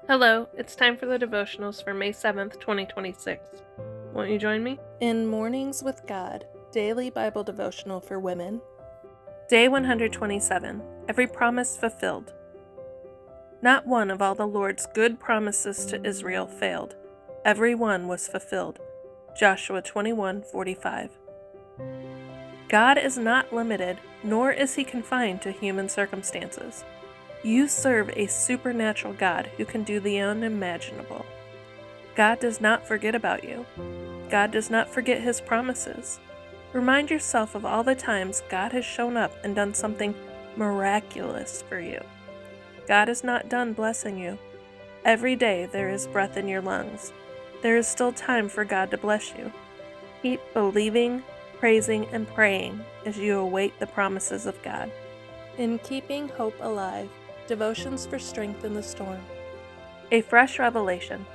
Hello, it's time for the devotionals for May 7th, 2026. Won't you join me? In Mornings with God, Daily Bible Devotional for Women. Day 127, Every Promise Fulfilled. Not one of all the Lord's good promises to Israel failed. Every one was fulfilled. Joshua 21:45. God is not limited, nor is he confined to human circumstances. You serve a supernatural God who can do the unimaginable. God does not forget about you. God does not forget his promises. Remind yourself of all the times God has shown up and done something miraculous for you. God is not done blessing you. Every day there is breath in your lungs. There is still time for God to bless you. Keep believing, praising, and praying as you await the promises of God. In Keeping Hope Alive, Devotions for Strength in the Storm. A fresh revelation.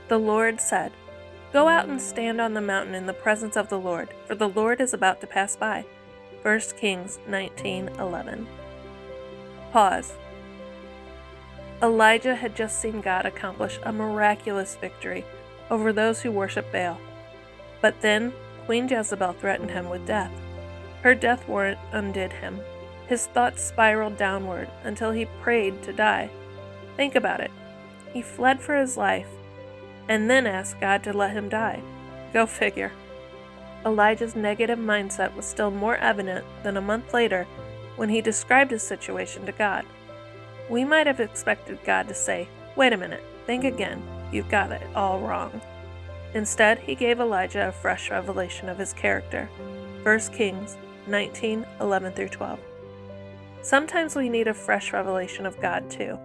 The Lord said, "Go out and stand on the mountain in the presence of the Lord, for the Lord is about to pass by." 1 Kings 19:11. Pause. Elijah had just seen God accomplish a miraculous victory over those who worship Baal. But then Queen Jezebel threatened him with death. Her death warrant undid him. His thoughts spiraled downward until he prayed to die. Think about it. He fled for his life and then asked God to let him die. Go figure. Elijah's negative mindset was still more evident than a month later when he described his situation to God. We might have expected God to say, "Wait a minute, think again, you've got it all wrong." Instead, he gave Elijah a fresh revelation of his character. 1 Kings 19:11-12. Sometimes we need a fresh revelation of God too.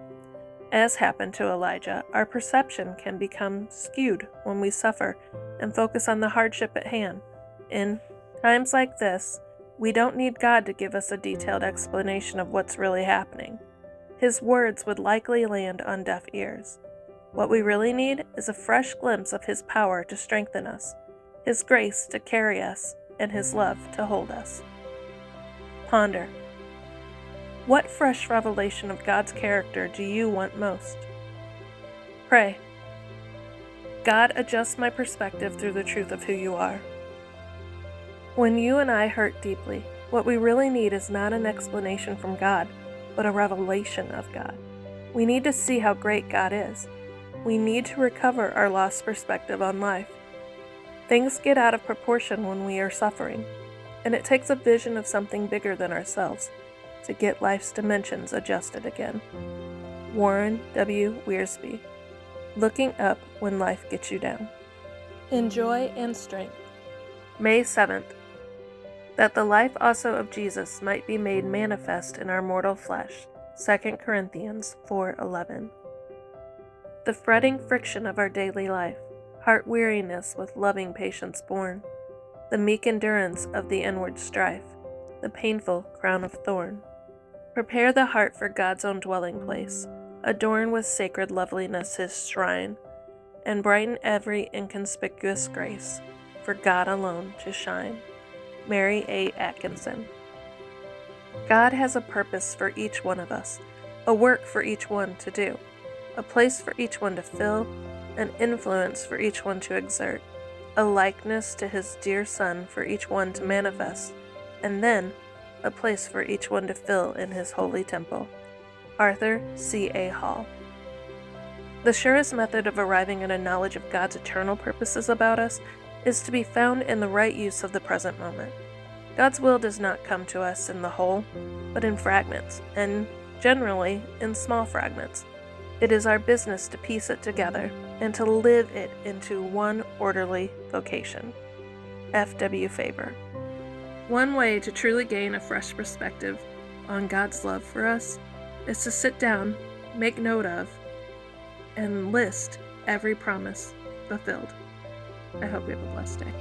As happened to Elijah, our perception can become skewed when we suffer and focus on the hardship at hand. In times like this, we don't need God to give us a detailed explanation of what's really happening. His words would likely land on deaf ears. What we really need is a fresh glimpse of His power to strengthen us, His grace to carry us, and His love to hold us. Ponder. What fresh revelation of God's character do you want most? Pray. God, adjust my perspective through the truth of who you are. When you and I hurt deeply, what we really need is not an explanation from God, but a revelation of God. We need to see how great God is. We need to recover our lost perspective on life. Things get out of proportion when we are suffering, and it takes a vision of something bigger than ourselves to get life's dimensions adjusted again. Warren W. Wiersbe. Looking up when life gets you down. In Joy and Strength. May 7th. That the life also of Jesus might be made manifest in our mortal flesh. 2 Corinthians 4:11. The fretting friction of our daily life, heart weariness with loving patience borne, the meek endurance of the inward strife, the painful crown of thorn. Prepare the heart for God's own dwelling place, adorn with sacred loveliness His shrine, and brighten every inconspicuous grace, for God alone to shine. Mary A. Atkinson. God has a purpose for each one of us, a work for each one to do, a place for each one to fill, an influence for each one to exert, a likeness to His dear Son for each one to manifest, and then a place for each one to fill in His holy temple. Arthur C. A. Hall. The surest method of arriving at a knowledge of God's eternal purposes about us is to be found in the right use of the present moment. God's will does not come to us in the whole, but in fragments, and generally in small fragments. It is our business to piece it together and to live it into one orderly vocation. F. W. Faber. One way to truly gain a fresh perspective on God's love for us is to sit down, make note of, and list every promise fulfilled. I hope you have a blessed day.